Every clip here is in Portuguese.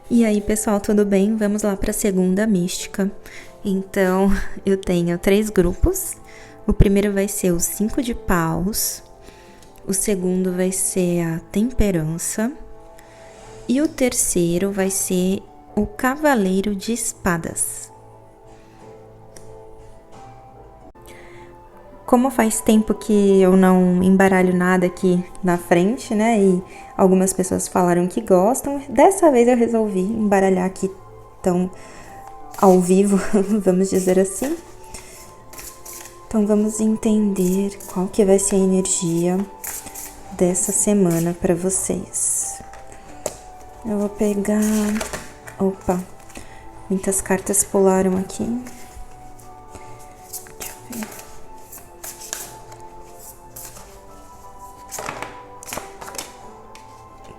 E aí, pessoal, tudo bem? Vamos lá para a segunda mística. Então, eu tenho 3 grupos. O primeiro vai ser o 5 de paus, o segundo vai ser a temperança e o terceiro vai ser o cavaleiro de espadas. Como faz tempo que eu não embaralho nada aqui na frente, né? E algumas pessoas falaram que gostam, dessa vez eu resolvi embaralhar aqui tão ao vivo, vamos dizer assim. Então vamos entender qual que vai ser a energia dessa semana para vocês. Eu vou pegar... Opa, muitas cartas pularam aqui.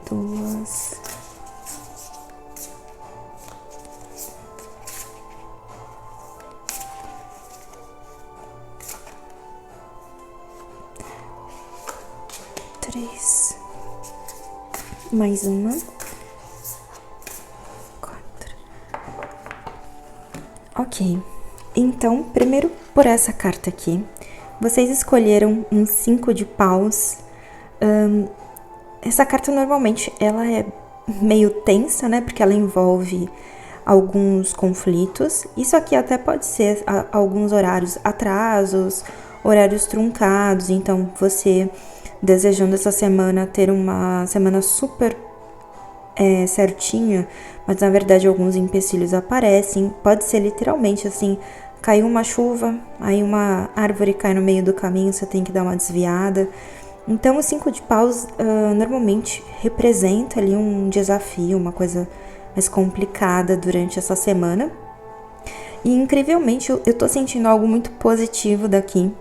Duas. Três. Mais uma. Quatro. Ok. Então, primeiro por essa carta aqui. Vocês escolheram um 5 de paus. Essa carta normalmente ela é meio tensa, né? Porque ela envolve alguns conflitos. Isso aqui até pode ser alguns horários atrasos, horários truncados. Então, você desejando essa semana ter uma semana super certinha, mas na verdade alguns empecilhos aparecem. Pode ser literalmente assim, caiu uma chuva, aí uma árvore cai no meio do caminho, você tem que dar uma desviada. Então, o 5 de paus normalmente representa ali um desafio, uma coisa mais complicada durante essa semana. E, incrivelmente, eu tô sentindo algo muito positivo daqui.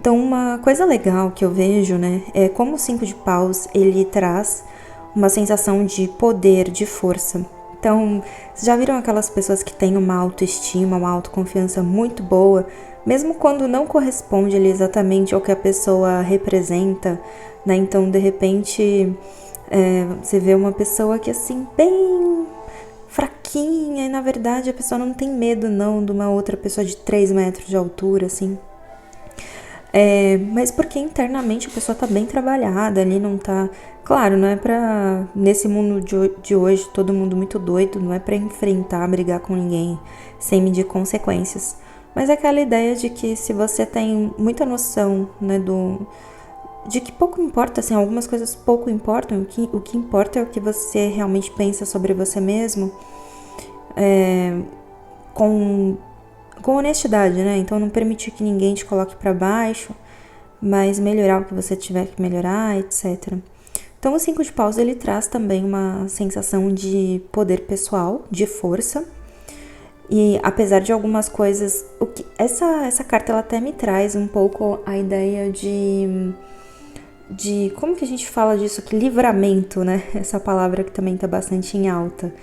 Então, uma coisa legal que eu vejo, né, é como o 5 de paus, ele traz uma sensação de poder, de força. Então, vocês já viram aquelas pessoas que têm uma autoestima, uma autoconfiança muito boa, mesmo quando não corresponde ali exatamente ao que a pessoa representa, né? Então, de repente, você vê uma pessoa que, assim, bem fraquinha, e na verdade a pessoa não tem medo, não, de uma outra pessoa de 3 metros de altura, assim. Mas porque internamente a pessoa tá bem trabalhada ali, não tá... Claro, não é pra... Nesse mundo de hoje, todo mundo muito doido, não é pra enfrentar, brigar com ninguém sem medir consequências. Mas é aquela ideia de que se você tem muita noção, né, de que pouco importa, assim, algumas coisas pouco importam, o que importa é o que você realmente pensa sobre você mesmo, com honestidade, né? Então não permitir que ninguém te coloque pra baixo, mas melhorar o que você tiver que melhorar, etc. Então o 5 de paus, ele traz também uma sensação de poder pessoal, de força. E apesar de algumas coisas, essa carta ela até me traz um pouco a ideia de como que a gente fala disso aqui? Livramento, né? Essa palavra que também tá bastante em alta.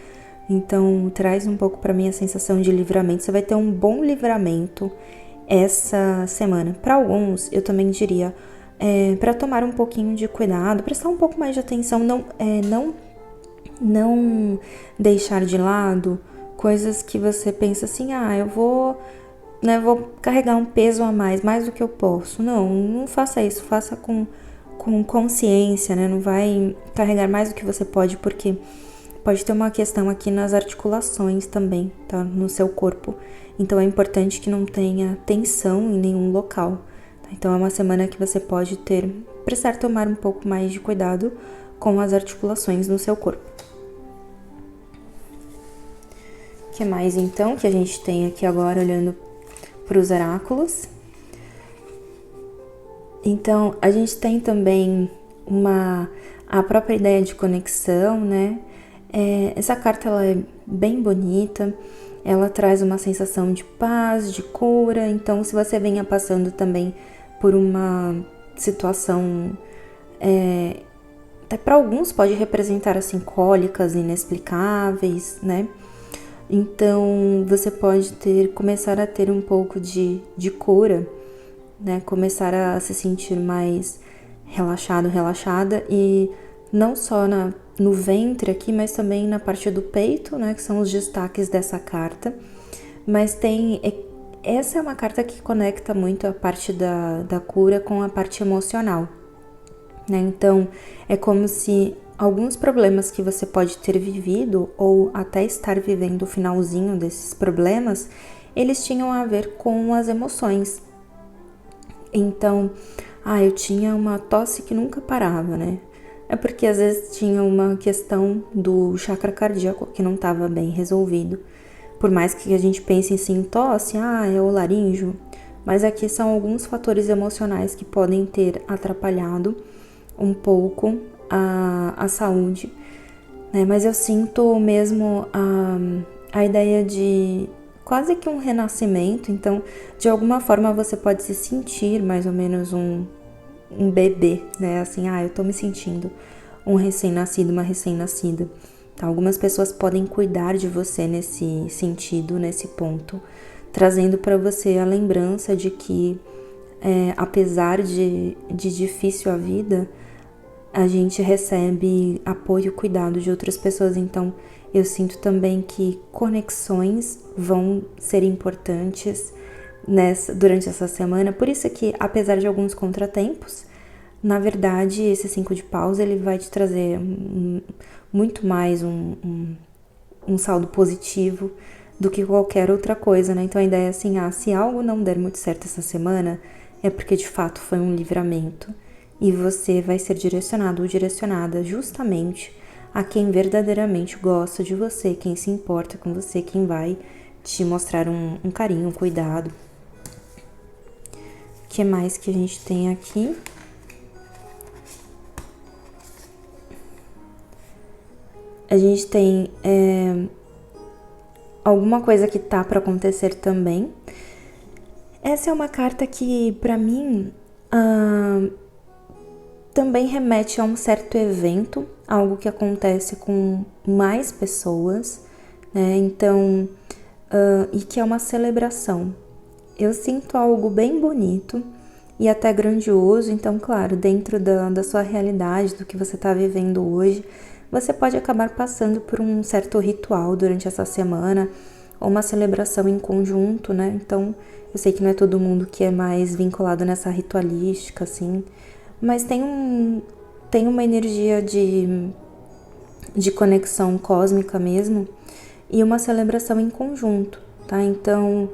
Então, traz um pouco para mim a sensação de livramento. Você vai ter um bom livramento essa semana. Para alguns, eu também diria, para tomar um pouquinho de cuidado, prestar um pouco mais de atenção, não deixar de lado coisas que você pensa assim, eu vou, né, vou carregar um peso a mais do que eu posso. Não faça isso, faça com consciência, né? Não vai carregar mais do que você pode, porque pode ter uma questão aqui nas articulações também, tá? No seu corpo. Então é importante que não tenha tensão em nenhum local. Tá? Então é uma semana que você pode precisar tomar um pouco mais de cuidado com as articulações no seu corpo. O que mais então que a gente tem aqui agora olhando para os oráculos? Então a gente tem também a própria ideia de conexão, né? Essa carta ela é bem bonita, ela traz uma sensação de paz, de cura. Então, se você venha passando também por uma situação, até para alguns pode representar assim cólicas inexplicáveis, né? Então, você pode começar a ter um pouco de cura, né? Começar a se sentir mais relaxado, relaxada e não só no ventre aqui, mas também na parte do peito, né, que são os destaques dessa carta. Mas essa é uma carta que conecta muito a parte da cura com a parte emocional, né? Então, é como se alguns problemas que você pode ter vivido ou até estar vivendo o finalzinho desses problemas, eles tinham a ver com as emoções. Então, eu tinha uma tosse que nunca parava, né? É porque às vezes tinha uma questão do chakra cardíaco que não estava bem resolvido. Por mais que a gente pense em tosse, é o laríngeo, mas aqui são alguns fatores emocionais que podem ter atrapalhado um pouco a saúde, né? Mas eu sinto mesmo a ideia de quase que um renascimento. Então, de alguma forma você pode se sentir mais ou menos um bebê, né? Assim, eu tô me sentindo um recém-nascido, uma recém-nascida. Tá? Algumas pessoas podem cuidar de você nesse sentido, nesse ponto, trazendo para você a lembrança de que, apesar de difícil a vida, a gente recebe apoio e cuidado de outras pessoas. Então, eu sinto também que conexões vão ser importantes durante essa semana. Por isso que, apesar de alguns contratempos, na verdade, esse 5 de paus, ele vai te trazer muito mais um saldo positivo do que qualquer outra coisa, né? Então a ideia é assim, se algo não der muito certo essa semana, é porque de fato foi um livramento e você vai ser direcionado ou direcionada justamente a quem verdadeiramente gosta de você, quem se importa com você, quem vai te mostrar um carinho, um cuidado. O que mais que a gente tem aqui? A gente tem alguma coisa que tá para acontecer também. Essa é uma carta que, para mim, também remete a um certo evento, algo que acontece com mais pessoas, né? Então, e que é uma celebração. Eu sinto algo bem bonito e até grandioso. Então, claro, dentro da sua realidade, do que você está vivendo hoje, você pode acabar passando por um certo ritual durante essa semana, ou uma celebração em conjunto, né? Então, eu sei que não é todo mundo que é mais vinculado nessa ritualística, assim, mas tem uma energia de conexão cósmica mesmo, e uma celebração em conjunto, tá? Então,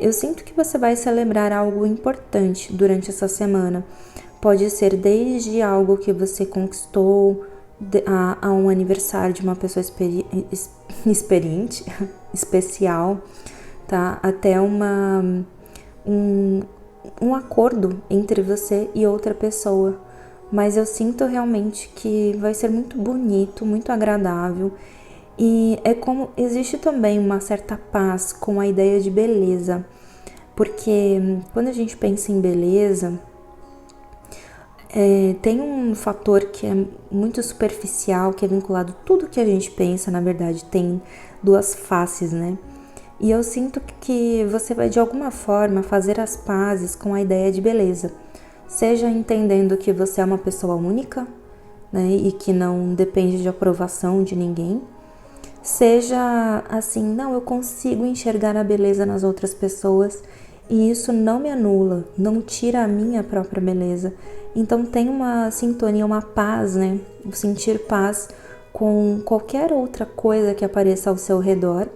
eu sinto que você vai celebrar algo importante durante essa semana. Pode ser desde algo que você conquistou, a um aniversário de uma pessoa experiente, especial, tá? Até um acordo entre você e outra pessoa. Mas eu sinto realmente que vai ser muito bonito, muito agradável. E é como existe também uma certa paz com a ideia de beleza. Porque quando a gente pensa em beleza, tem um fator que é muito superficial, que é vinculado a tudo que a gente pensa, na verdade, tem duas faces, né? E eu sinto que você vai, de alguma forma, fazer as pazes com a ideia de beleza. Seja entendendo que você é uma pessoa única, né? E que não depende de aprovação de ninguém. Seja assim, não, eu consigo enxergar a beleza nas outras pessoas e isso não me anula, não tira a minha própria beleza. Então tem uma sintonia, uma paz, né? Sentir paz com qualquer outra coisa que apareça ao seu redor,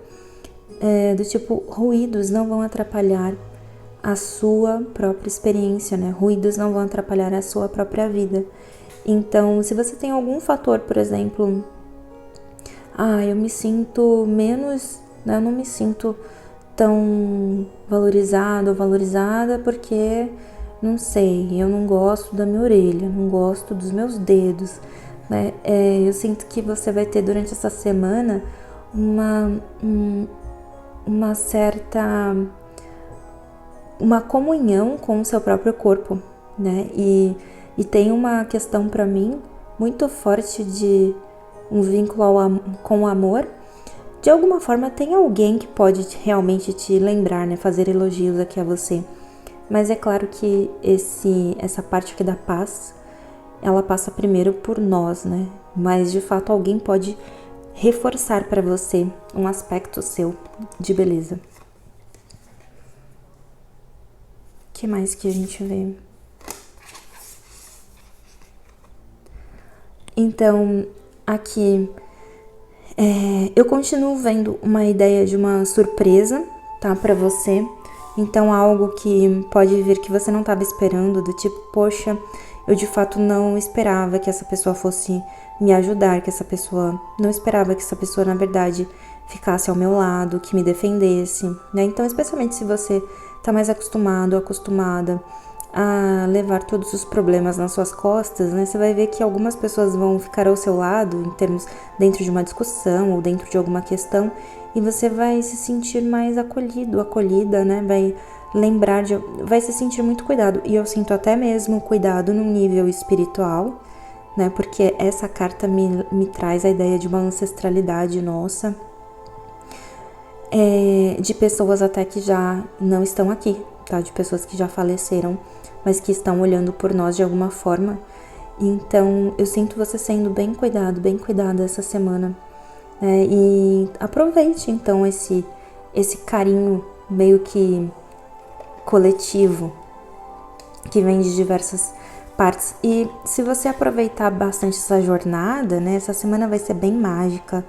do tipo, ruídos não vão atrapalhar a sua própria experiência, né? Ruídos não vão atrapalhar a sua própria vida. Então, se você tem algum fator, por exemplo, eu me sinto menos, né? Eu não me sinto tão valorizado ou valorizada porque, não sei, eu não gosto da minha orelha, não gosto dos meus dedos, né? Eu sinto que você vai ter durante essa semana uma certa comunhão com o seu próprio corpo, né? E tem uma questão para mim muito forte de um vínculo com o amor. De alguma forma tem alguém que pode realmente te lembrar, né? Fazer elogios aqui a você. Mas é claro que essa parte aqui da paz ela passa primeiro por nós, né? Mas de fato alguém pode reforçar para você um aspecto seu de beleza. O que mais que a gente vê? Então, aqui eu continuo vendo uma ideia de uma surpresa, tá, para você. Então, algo que pode vir que você não estava esperando, do tipo, poxa, eu de fato não esperava que essa pessoa fosse me ajudar, que essa pessoa, não esperava que essa pessoa, na verdade, ficasse ao meu lado, que me defendesse, né? Então, especialmente se você tá mais acostumado, acostumada a levar todos os problemas nas suas costas, né? Você vai ver que algumas pessoas vão ficar ao seu lado, em termos, dentro de uma discussão ou dentro de alguma questão, e você vai se sentir mais acolhido, acolhida, né? Vai se sentir muito cuidado. E eu sinto até mesmo cuidado no nível espiritual, né? Porque essa carta me traz a ideia de uma ancestralidade nossa, de pessoas até que já não estão aqui, tá? De pessoas que já faleceram, mas que estão olhando por nós de alguma forma. Então, eu sinto você sendo bem cuidado, bem cuidada essa semana. E aproveite, então, esse carinho meio que coletivo, que vem de diversas partes. E se você aproveitar bastante essa jornada, né? Essa semana vai ser bem mágica,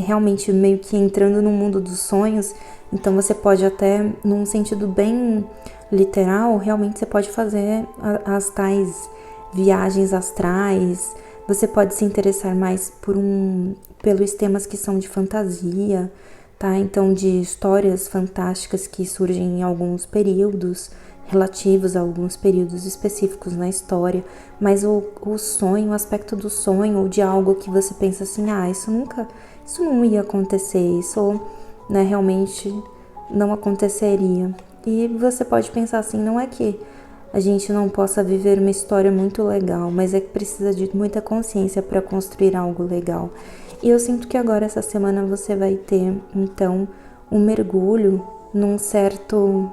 realmente meio que entrando no mundo dos sonhos. Então você pode até, num sentido bem literal, realmente você pode fazer as tais viagens astrais. Você pode se interessar mais pelos temas que são de fantasia, tá? Então, de histórias fantásticas que surgem em alguns períodos, relativos a alguns períodos específicos na história, mas o sonho, o aspecto do sonho, ou de algo que você pensa assim, isso não ia acontecer, isso, né, realmente não aconteceria. E você pode pensar assim, não é que a gente não possa viver uma história muito legal, mas é que precisa de muita consciência para construir algo legal. E eu sinto que agora, essa semana, você vai ter, então, um mergulho num certo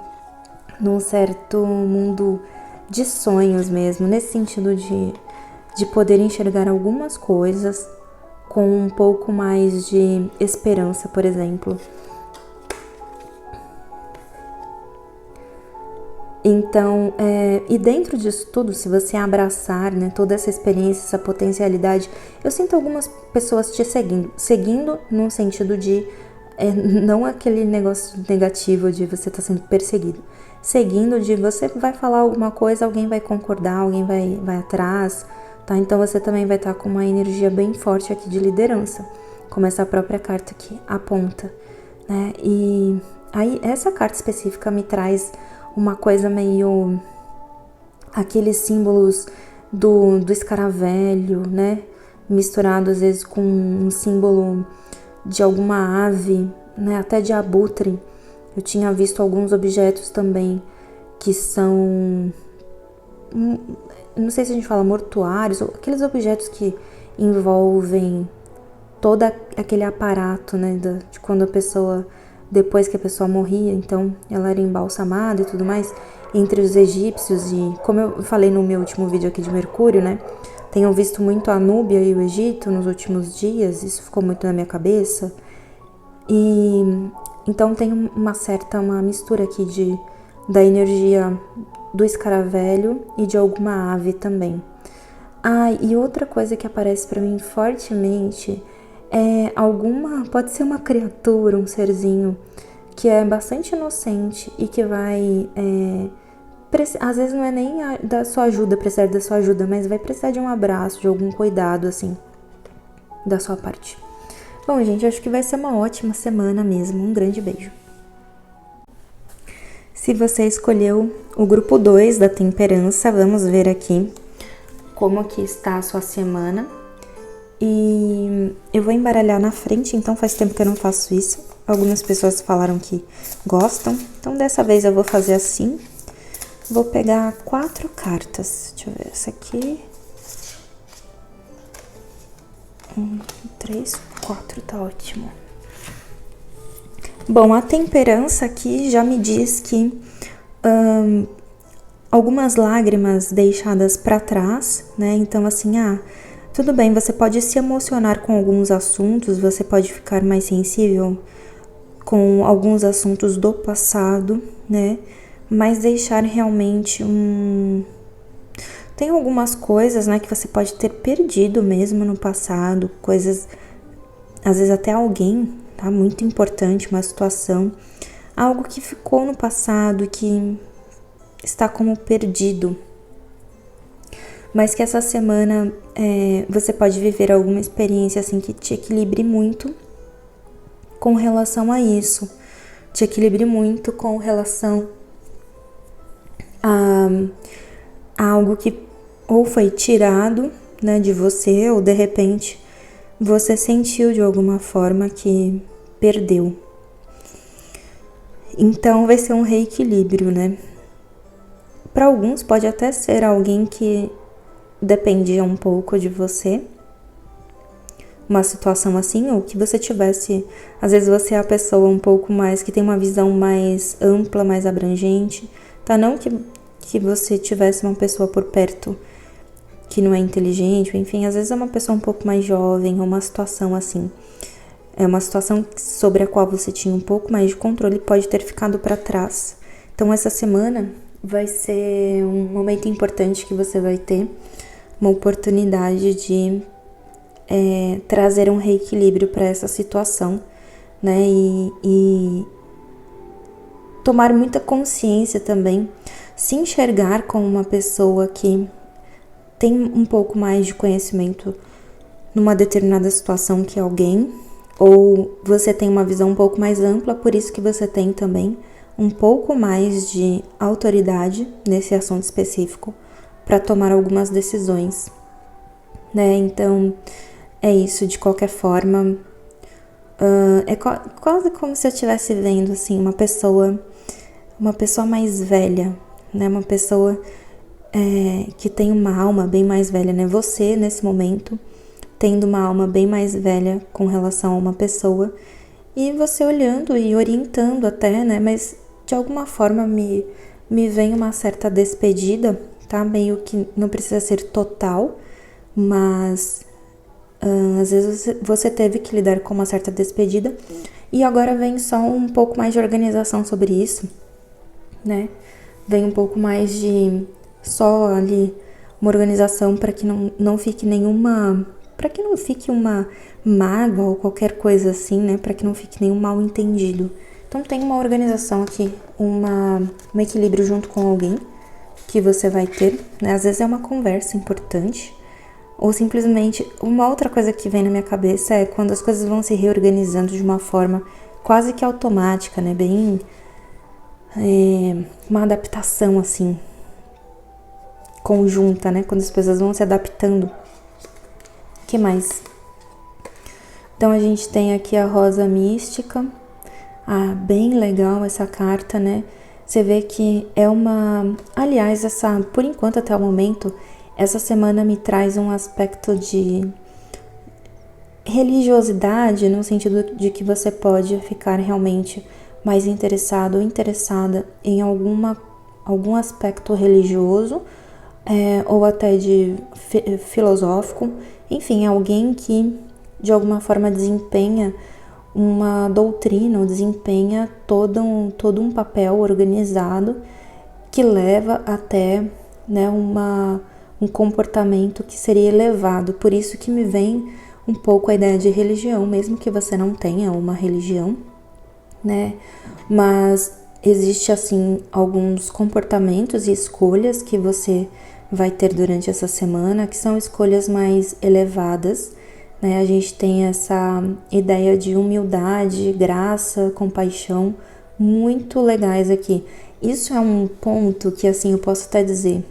mundo de sonhos mesmo, nesse sentido de poder enxergar algumas coisas com um pouco mais de esperança, por exemplo. Então, e dentro disso tudo, se você abraçar, né, toda essa experiência, essa potencialidade, eu sinto algumas pessoas te seguindo num sentido de, não aquele negócio negativo de você estar sendo perseguido, seguindo de você vai falar alguma coisa, alguém vai concordar, alguém vai atrás, tá? Então você também vai estar com uma energia bem forte aqui de liderança, como essa própria carta aqui aponta, né? E aí essa carta específica me traz uma coisa meio aqueles símbolos do escaravelho, né? Misturado às vezes com um símbolo de alguma ave, né? Até de abutre. Eu tinha visto alguns objetos também que são, não sei se a gente fala mortuários, ou aqueles objetos que envolvem todo aquele aparato, né? De quando a pessoa, depois que a pessoa morria, então ela era embalsamada e tudo mais, entre os egípcios. E como eu falei no meu último vídeo aqui de Mercúrio, né, tenho visto muito a Núbia e o Egito nos últimos dias, isso ficou muito na minha cabeça, e então tem uma mistura aqui da energia do escaravelho e de alguma ave também. E outra coisa que aparece para mim fortemente pode ser uma criatura, um serzinho que é bastante inocente e que vai, às vezes não é nem da sua ajuda, precisar da sua ajuda, mas vai precisar de um abraço, de algum cuidado, assim, da sua parte. Bom, gente, acho que vai ser uma ótima semana mesmo. Um grande beijo. Se você escolheu o grupo 2 da temperança, vamos ver aqui como que está a sua semana. E eu vou embaralhar na frente, então faz tempo que eu não faço isso. Algumas pessoas falaram que gostam, então dessa vez eu vou fazer assim. Vou pegar 4 cartas. Deixa eu ver, essa aqui. 1, 3, 4, tá ótimo. Bom, a temperança aqui já me diz que algumas lágrimas deixadas para trás, né? Então, assim, tudo bem, você pode se emocionar com alguns assuntos, você pode ficar mais sensível com alguns assuntos do passado, né? Mas deixar realmente Tem algumas coisas, né, que você pode ter perdido mesmo no passado, coisas, às vezes até alguém, tá? Muito importante, uma situação, algo que ficou no passado, que está como perdido. Mas que essa semana você pode viver alguma experiência assim que te equilibre muito com relação a isso. Te equilibre muito com relação a algo que ou foi tirado, né, de você, ou de repente você sentiu de alguma forma que perdeu. Então vai ser um reequilíbrio, né? Para alguns pode até ser alguém que dependia um pouco de você, uma situação assim, ou que você tivesse, às vezes você é a pessoa um pouco mais, que tem uma visão mais ampla, mais abrangente, tá? Não que você tivesse uma pessoa por perto que não é inteligente, enfim, às vezes é uma pessoa um pouco mais jovem, ou uma situação assim, é uma situação sobre a qual você tinha um pouco mais de controle, pode ter ficado para trás. Então essa semana vai ser um momento importante que você vai ter uma oportunidade de trazer um reequilíbrio para essa situação, né? E tomar muita consciência também, se enxergar como uma pessoa que tem um pouco mais de conhecimento numa determinada situação que alguém, ou você tem uma visão um pouco mais ampla, por isso que você tem também um pouco mais de autoridade nesse assunto específico para tomar algumas decisões, né? Então, é isso, de qualquer forma, é quase como se eu estivesse vendo, assim, uma pessoa mais velha, né? Uma pessoa que tem uma alma bem mais velha, né? Você, nesse momento, tendo uma alma bem mais velha com relação a uma pessoa, e você olhando e orientando até, né? Mas, de alguma forma, me vem uma certa despedida, tá? Meio que não precisa ser total, mas às vezes você teve que lidar com uma certa despedida e agora vem só um pouco mais de organização sobre isso, né? Vem um pouco mais de só ali uma organização para que não fique para que não fique uma mágoa ou qualquer coisa assim, né? Para que não fique nenhum mal entendido. Então tem uma organização aqui, um equilíbrio junto com alguém que você vai ter, né? Às vezes é uma conversa importante, ou simplesmente uma outra coisa que vem na minha cabeça é quando as coisas vão se reorganizando de uma forma quase que automática, né? Bem uma adaptação assim conjunta, né? Quando as pessoas vão se adaptando. Que mais? Então a gente tem aqui a rosa mística. Bem legal essa carta, né? Você vê que é aliás, por enquanto até o momento, essa semana me traz um aspecto de religiosidade, no sentido de que você pode ficar realmente mais interessado ou interessada em algum aspecto religioso, ou até de filosófico, enfim, alguém que de alguma forma desempenha uma doutrina ou desempenha todo um papel organizado que leva até, né, um comportamento que seria elevado. Por isso que me vem um pouco a ideia de religião, mesmo que você não tenha uma religião, né? Mas existe assim alguns comportamentos e escolhas que você vai ter durante essa semana, que são escolhas mais elevadas, né? A gente tem essa ideia de humildade, graça, compaixão, muito legais aqui. Isso é um ponto que, assim, eu posso até dizer,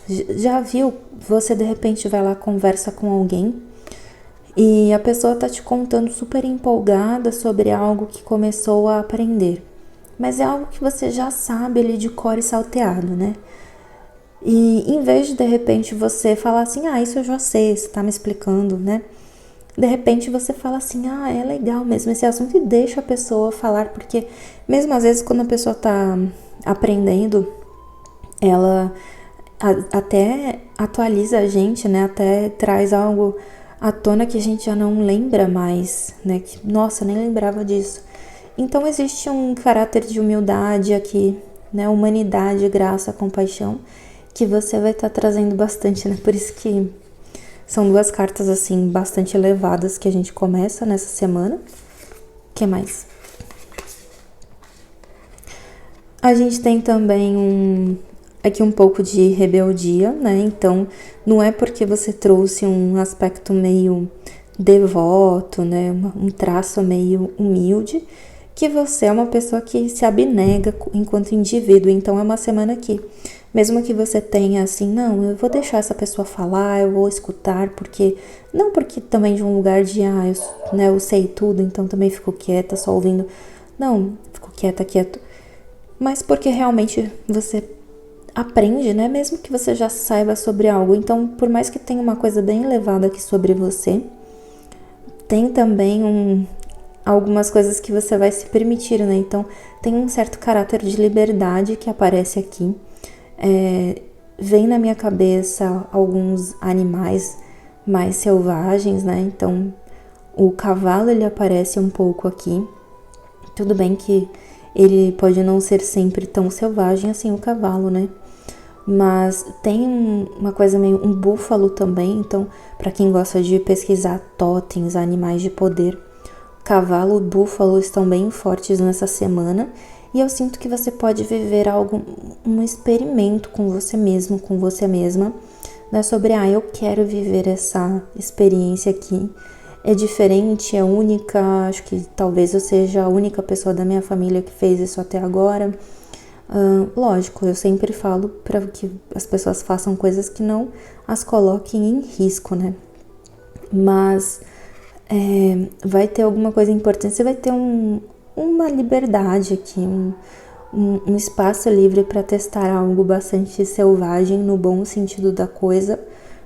já viu, você de repente vai lá, conversa com alguém e a pessoa tá te contando super empolgada sobre algo que começou a aprender, mas é algo que você já sabe ali de cor e salteado, né? E em vez de repente você falar assim, isso eu já sei, você tá me explicando, né? De repente você fala assim, é legal mesmo esse assunto, e deixa a pessoa falar, porque mesmo às vezes quando a pessoa tá aprendendo ela até atualiza a gente, né? Até traz algo à tona que a gente já não lembra mais, né? Que, nossa, nem lembrava disso. Então existe um caráter de humildade aqui, né? Humanidade, graça, compaixão, que você vai estar trazendo bastante, né? Por isso que são duas cartas, assim, bastante elevadas que a gente começa nessa semana. O que mais? A gente tem também aqui um pouco de rebeldia, né? Então, não é porque você trouxe um aspecto meio devoto, né? Um traço meio humilde, que você é uma pessoa que se abnega enquanto indivíduo. Então, é uma semana que, mesmo que você tenha assim, não, eu vou deixar essa pessoa falar, eu vou escutar, porque não porque também de um lugar de, eu sei tudo, então também fico quieta, só ouvindo. Não, fico quieto. Mas porque realmente você aprende, né? Mesmo que você já saiba sobre algo. Então, por mais que tenha uma coisa bem elevada aqui sobre você, tem também algumas coisas que você vai se permitir, né? Então, tem um certo caráter de liberdade que aparece aqui. Vem na minha cabeça alguns animais mais selvagens, né? Então, o cavalo, ele aparece um pouco aqui. Tudo bem que ele pode não ser sempre tão selvagem assim, o cavalo, né? Mas tem uma coisa meio um búfalo também, então para quem gosta de pesquisar totens, animais de poder, cavalo e búfalo estão bem fortes nessa semana, e eu sinto que você pode viver um experimento com você mesmo, com você mesma, né, sobre eu quero viver essa experiência aqui. É diferente, é única, acho que talvez eu seja a única pessoa da minha família que fez isso até agora. Lógico, eu sempre falo para que as pessoas façam coisas que não as coloquem em risco, né? Mas vai ter alguma coisa importante, você vai ter uma liberdade aqui, um espaço livre para testar algo bastante selvagem, no bom sentido da coisa,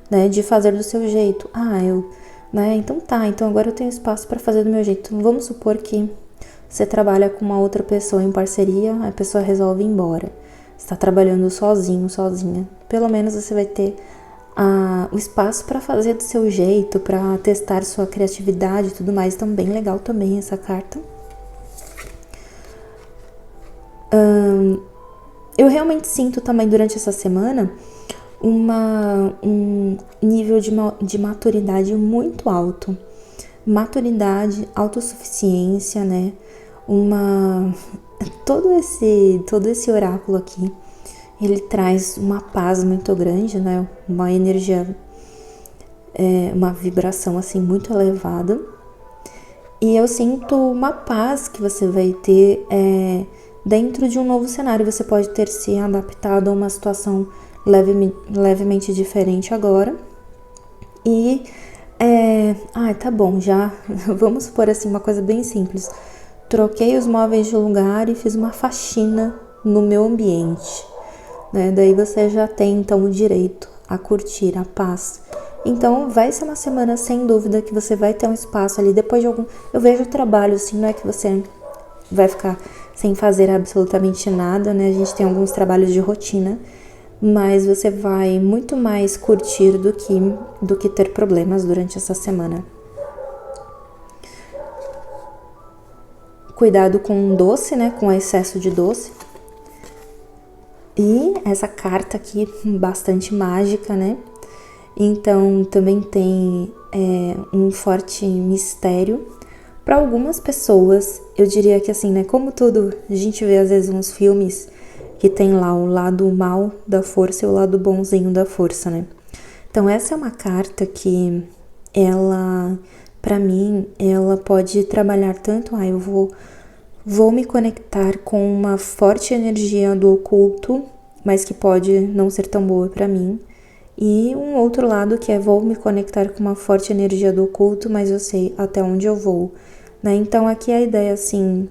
né? De fazer do seu jeito. Então agora eu tenho espaço para fazer do meu jeito. Vamos supor que você trabalha com uma outra pessoa em parceria, a pessoa resolve ir embora. Você está trabalhando sozinho, sozinha. Pelo menos você vai ter o espaço para fazer do seu jeito, para testar sua criatividade e tudo mais. Então, bem legal também essa carta. Eu realmente sinto também durante essa semana um nível de maturidade muito alto. Maturidade, autossuficiência, né? Todo esse oráculo aqui, ele traz uma paz muito grande, né? Uma energia, uma vibração assim muito elevada. E eu sinto uma paz que você vai ter dentro de um novo cenário. Você pode ter se adaptado a uma situação levemente diferente agora. E tá bom, já vamos supor assim uma coisa bem simples. Troquei os móveis de lugar e fiz uma faxina no meu ambiente, né? Daí você já tem então o direito a curtir a paz. Então vai ser uma semana sem dúvida que você vai ter um espaço ali depois de eu vejo o trabalho assim, não é que você vai ficar sem fazer absolutamente nada, né? A gente tem alguns trabalhos de rotina, mas você vai muito mais curtir do que ter problemas durante essa semana. Cuidado com doce, né? Com excesso de doce. E essa carta aqui, bastante mágica, né? Então, também tem um forte mistério. Para algumas pessoas, eu diria que assim, né? Como tudo, a gente vê às vezes uns filmes que tem lá o lado mal da força e o lado bonzinho da força, né? Então, essa é uma carta que ela, para mim, ela pode trabalhar tanto, eu vou me conectar com uma forte energia do oculto, mas que pode não ser tão boa para mim. E um outro lado que vou me conectar com uma forte energia do oculto, mas eu sei até onde eu vou, né? Então, aqui a ideia, assim,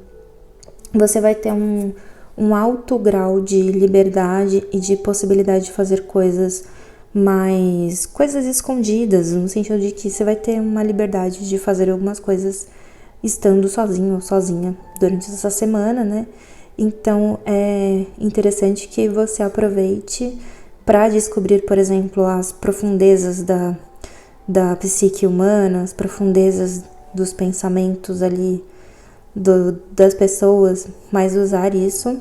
você vai ter um alto grau de liberdade e de possibilidade de fazer coisas escondidas, no sentido de que você vai ter uma liberdade de fazer algumas coisas estando sozinho ou sozinha durante essa semana, né? Então é interessante que você aproveite para descobrir, por exemplo, as profundezas da psique humana, as profundezas dos pensamentos ali das pessoas, mas usar isso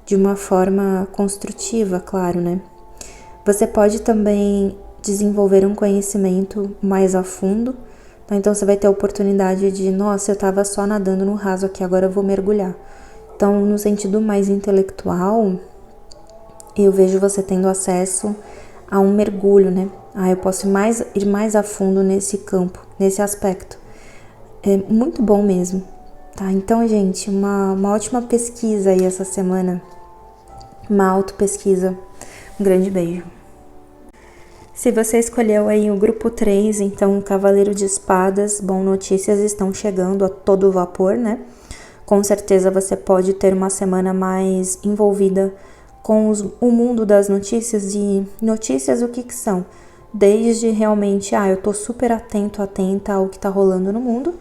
de uma forma construtiva, claro, né? Você pode também desenvolver um conhecimento mais a fundo, tá? Então você vai ter a oportunidade de, nossa, eu estava só nadando no raso aqui, agora eu vou mergulhar. Então, no sentido mais intelectual, eu vejo você tendo acesso a um mergulho, né? Eu posso ir mais a fundo nesse campo, nesse aspecto. É muito bom mesmo, tá? Então, gente, uma ótima pesquisa aí essa semana. Uma auto-pesquisa. Um grande beijo. Se você escolheu aí o grupo 3, então o Cavaleiro de Espadas, bom, notícias estão chegando a todo vapor, né? Com certeza você pode ter uma semana mais envolvida com o mundo das notícias. E notícias o que são? Desde realmente, eu tô super atenta ao que tá rolando no mundo,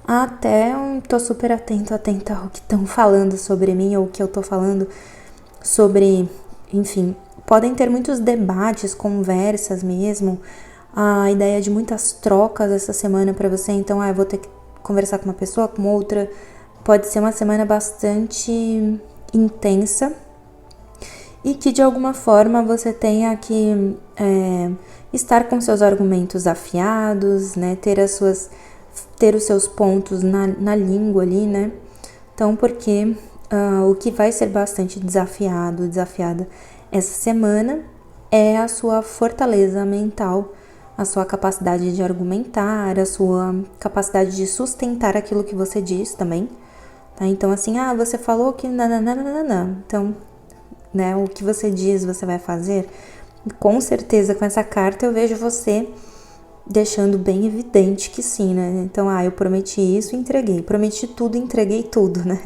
até tô super atenta ao que estão falando sobre mim, ou o que eu tô falando sobre, enfim, podem ter muitos debates, conversas mesmo, a ideia de muitas trocas essa semana para você. Então, eu vou ter que conversar com uma pessoa, com outra. Pode ser uma semana bastante intensa e que de alguma forma você tenha que estar com seus argumentos afiados, né? Ter os seus pontos na língua ali, né? Então, porque o que vai ser bastante desafiada essa semana é a sua fortaleza mental, a sua capacidade de argumentar, a sua capacidade de sustentar aquilo que você diz também, tá? Então, assim, você falou que nananana. Então, né, o que você diz, você vai fazer. Com certeza, com essa carta, eu vejo você deixando bem evidente que sim, né? Então, eu prometi isso, entreguei. Prometi tudo, entreguei tudo, né?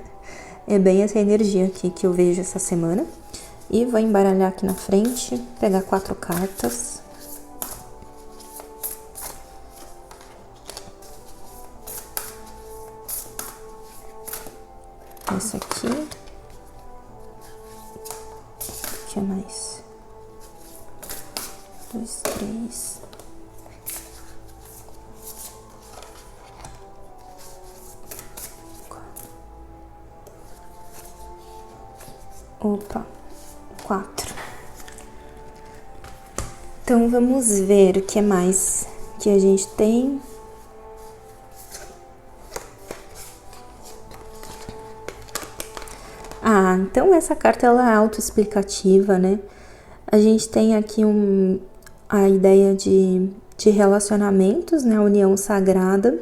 É bem essa energia aqui que eu vejo essa semana. E vou embaralhar aqui na frente, pegar 4 cartas. Essa aqui. O que mais? 2, 3. Opa, 4. Então, vamos ver o que mais que a gente tem. Então essa carta ela é autoexplicativa, né? A gente tem aqui a ideia de relacionamentos, né? A união sagrada.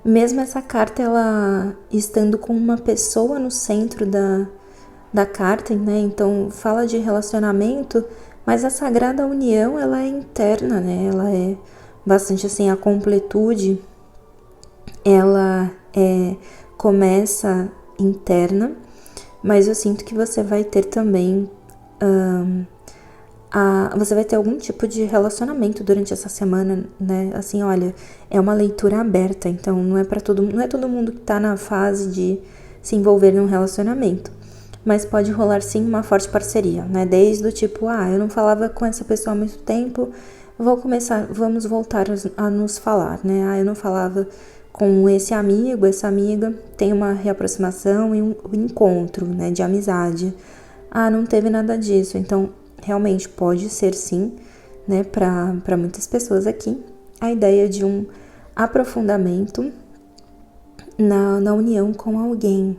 Mesmo essa carta, ela estando com uma pessoa no centro da carta, né? Então fala de relacionamento, mas a sagrada união ela é interna, né? Ela é bastante assim, a completude ela começa interna, mas eu sinto que você vai ter também você vai ter algum tipo de relacionamento durante essa semana, né? Assim, olha, é uma leitura aberta, então não é todo mundo que tá na fase de se envolver num relacionamento, mas pode rolar sim uma forte parceria, né? Desde o tipo, eu não falava com essa pessoa há muito tempo, vamos voltar a nos falar, né? Eu não falava com esse amigo, essa amiga, tem uma reaproximação e um encontro, né, de amizade. Não teve nada disso, então realmente pode ser sim, né, para muitas pessoas aqui, a ideia de um aprofundamento na união com alguém.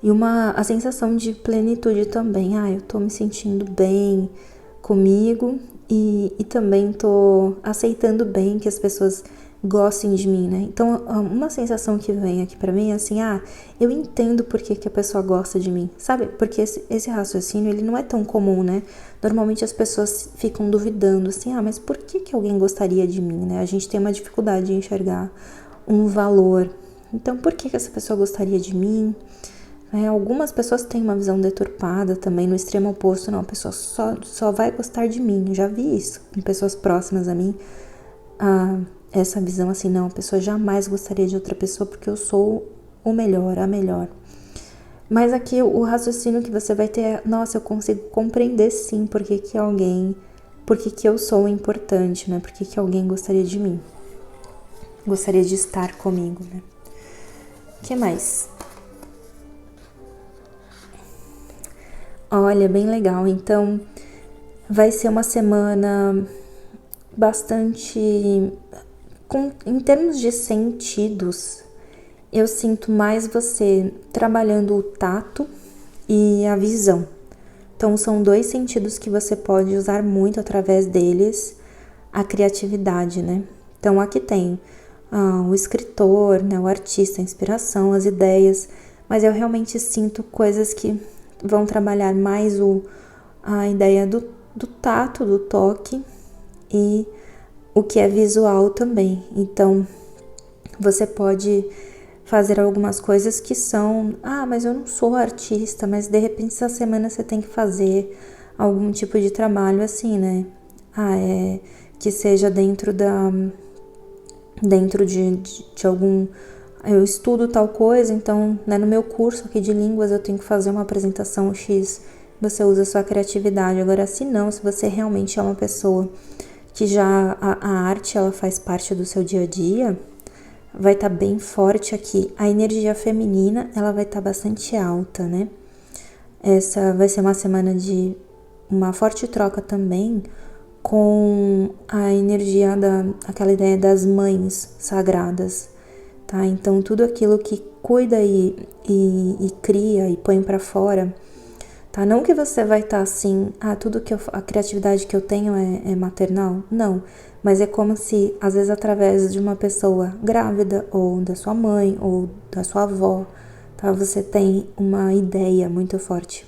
E a sensação de plenitude também. Eu tô me sentindo bem comigo e também tô aceitando bem que as pessoas gostem de mim, né? Então, uma sensação que vem aqui pra mim é assim, eu entendo por que a pessoa gosta de mim, sabe? Porque esse raciocínio, ele não é tão comum, né? Normalmente as pessoas ficam duvidando, assim, mas por que alguém gostaria de mim, né? A gente tem uma dificuldade de enxergar um valor. Então, por que essa pessoa gostaria de mim? Algumas pessoas têm uma visão deturpada também, no extremo oposto, não, a pessoa só vai gostar de mim. Eu já vi isso em pessoas próximas a mim, essa visão assim, não, a pessoa jamais gostaria de outra pessoa porque eu sou o melhor, a melhor. Mas aqui o raciocínio que você vai ter é, nossa, eu consigo compreender sim por que eu sou importante, né? Por que alguém gostaria de mim, gostaria de estar comigo, né? O que mais? Olha, bem legal. Então, vai ser uma semana bastante... em termos de sentidos, eu sinto mais você trabalhando o tato e a visão. Então, são 2 sentidos que você pode usar muito através deles, a criatividade, né? Então, aqui tem o escritor, né, o artista, a inspiração, as ideias, mas eu realmente sinto coisas que vão trabalhar mais a ideia do tato, do toque e o que é visual também. Então, você pode fazer algumas coisas que são, mas eu não sou artista, mas de repente essa semana você tem que fazer algum tipo de trabalho assim, né? Que seja dentro de algum... Eu estudo tal coisa, então, né, no meu curso aqui de línguas eu tenho que fazer uma apresentação X, você usa a sua criatividade. Agora, se não, se você realmente é uma pessoa que já a arte ela faz parte do seu dia a dia, vai estar bem forte aqui. A energia feminina, ela vai estar bastante alta, né? Essa vai ser uma semana de uma forte troca também com a energia aquela ideia das mães sagradas, tá? Então, tudo aquilo que cuida e cria e põe pra fora, tá? Não que você vai estar assim, tudo que a criatividade que eu tenho é maternal, não. Mas é como se, às vezes, através de uma pessoa grávida, ou da sua mãe, ou da sua avó, tá? Você tem uma ideia muito forte.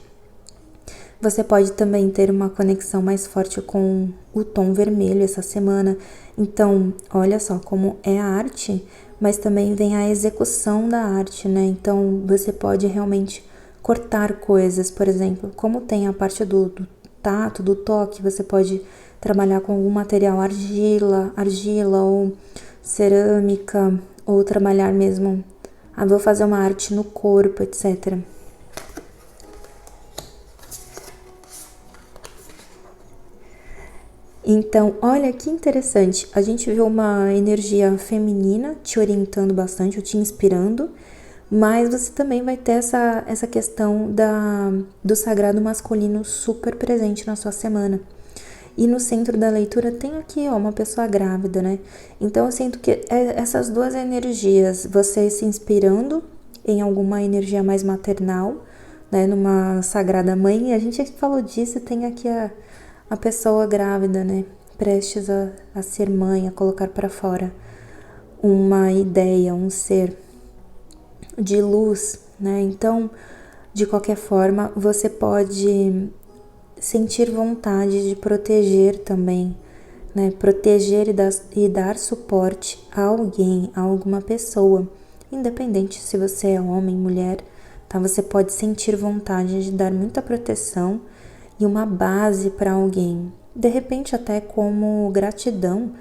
Você pode também ter uma conexão mais forte com o tom vermelho essa semana. Então, olha só como é a arte, mas também vem a execução da arte, né? Então, você pode realmente cortar coisas, por exemplo, como tem a parte do tato, do toque, você pode trabalhar com algum material argila ou cerâmica, ou trabalhar mesmo, vou fazer uma arte no corpo, etc. Então, olha que interessante, a gente vê uma energia feminina te orientando bastante, ou te inspirando, mas você também vai ter essa questão do sagrado masculino super presente na sua semana. E no centro da leitura tem aqui, uma pessoa grávida, né? Então eu sinto que essas 2 energias, você se inspirando em alguma energia mais maternal, né? Numa sagrada mãe, e a gente falou disso, tem aqui a pessoa grávida, né? Prestes a ser mãe, a colocar para fora uma ideia, um ser de luz, né? Então, de qualquer forma, você pode sentir vontade de proteger também, né? Proteger e dar suporte a alguém, a alguma pessoa, independente se você é homem, mulher, tá? Você pode sentir vontade de dar muita proteção e uma base para alguém, de repente até como gratidão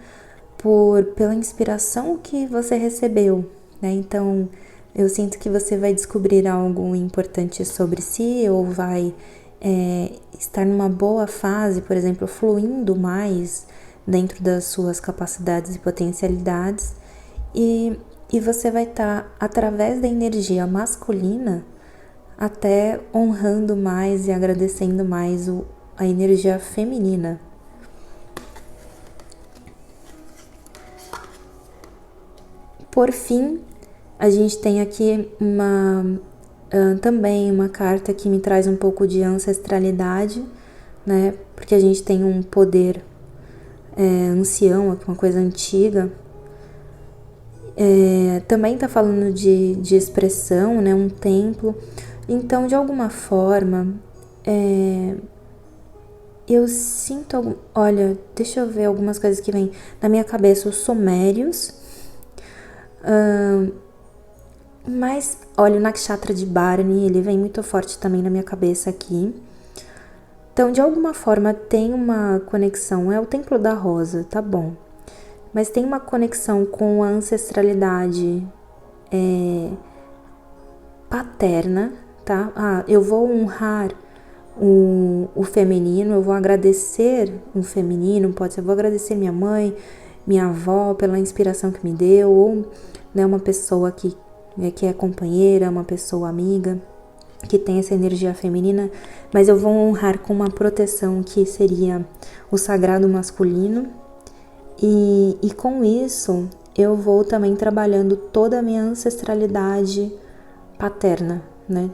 pela inspiração que você recebeu, né? Então, eu sinto que você vai descobrir algo importante sobre si, ou vai estar numa boa fase, por exemplo, fluindo mais dentro das suas capacidades e potencialidades, e você vai estar, através da energia masculina, até honrando mais e agradecendo mais a energia feminina. Por fim, a gente tem aqui também uma carta que me traz um pouco de ancestralidade, né? Porque a gente tem um poder ancião, uma coisa antiga. Também tá falando de expressão, né? Um templo. Então, de alguma forma, eu sinto... Olha, deixa eu ver algumas coisas que vem na minha cabeça. Os sumérios... Mas, olha, o Nakshatra de Bharani, ele vem muito forte também na minha cabeça aqui. Então, de alguma forma, tem uma conexão. É o Templo da Rosa, tá bom. Mas tem uma conexão com a ancestralidade paterna, tá? Eu vou honrar o feminino, eu vou agradecer o feminino, pode ser, eu vou agradecer minha mãe, minha avó pela inspiração que me deu, ou, né, uma pessoa que é companheira, uma pessoa amiga, que tem essa energia feminina, mas eu vou honrar com uma proteção que seria o sagrado masculino, e com isso eu vou também trabalhando toda a minha ancestralidade paterna, né?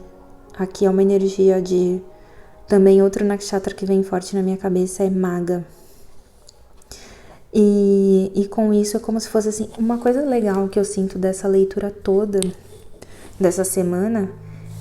Aqui é uma energia de... Também outro nakshatra que vem forte na minha cabeça é Maga. E com isso é como se fosse assim, uma coisa legal que eu sinto dessa leitura toda, dessa semana,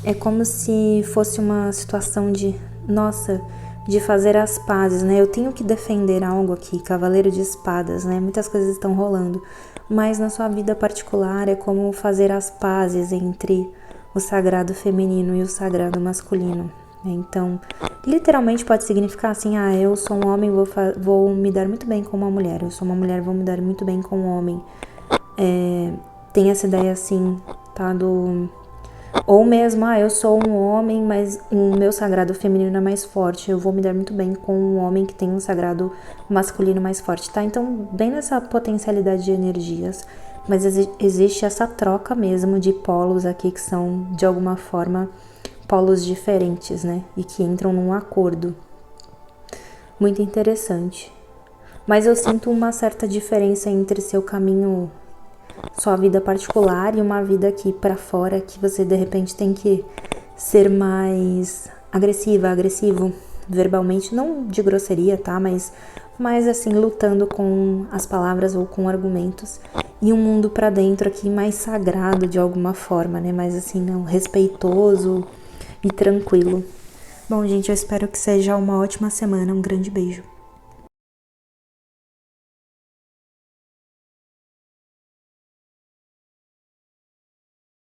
é como se fosse uma situação de, nossa, de fazer as pazes, né? Eu tenho que defender algo aqui, Cavaleiro de Espadas, né? Muitas coisas estão rolando, mas na sua vida particular é como fazer as pazes entre o sagrado feminino e o sagrado masculino. Então, literalmente pode significar assim, eu sou um homem, vou me dar muito bem com uma mulher, eu sou uma mulher, vou me dar muito bem com um homem. Tem essa ideia assim, tá, ou mesmo, eu sou um homem, mas o meu sagrado feminino é mais forte, eu vou me dar muito bem com um homem que tem um sagrado masculino mais forte, tá? Então, bem nessa potencialidade de energias, mas existe essa troca mesmo de polos aqui que são, de alguma forma, polos diferentes, né? E que entram num acordo. Muito interessante. Mas eu sinto uma certa diferença entre seu caminho, sua vida particular e uma vida aqui pra fora, que você de repente tem que ser mais agressivo verbalmente, não de grosseria, tá? Mas assim, lutando com as palavras ou com argumentos. E um mundo pra dentro aqui mais sagrado de alguma forma, né? Mais assim, não, respeitoso e tranquilo. Bom, gente, eu espero que seja uma ótima semana. Um grande beijo.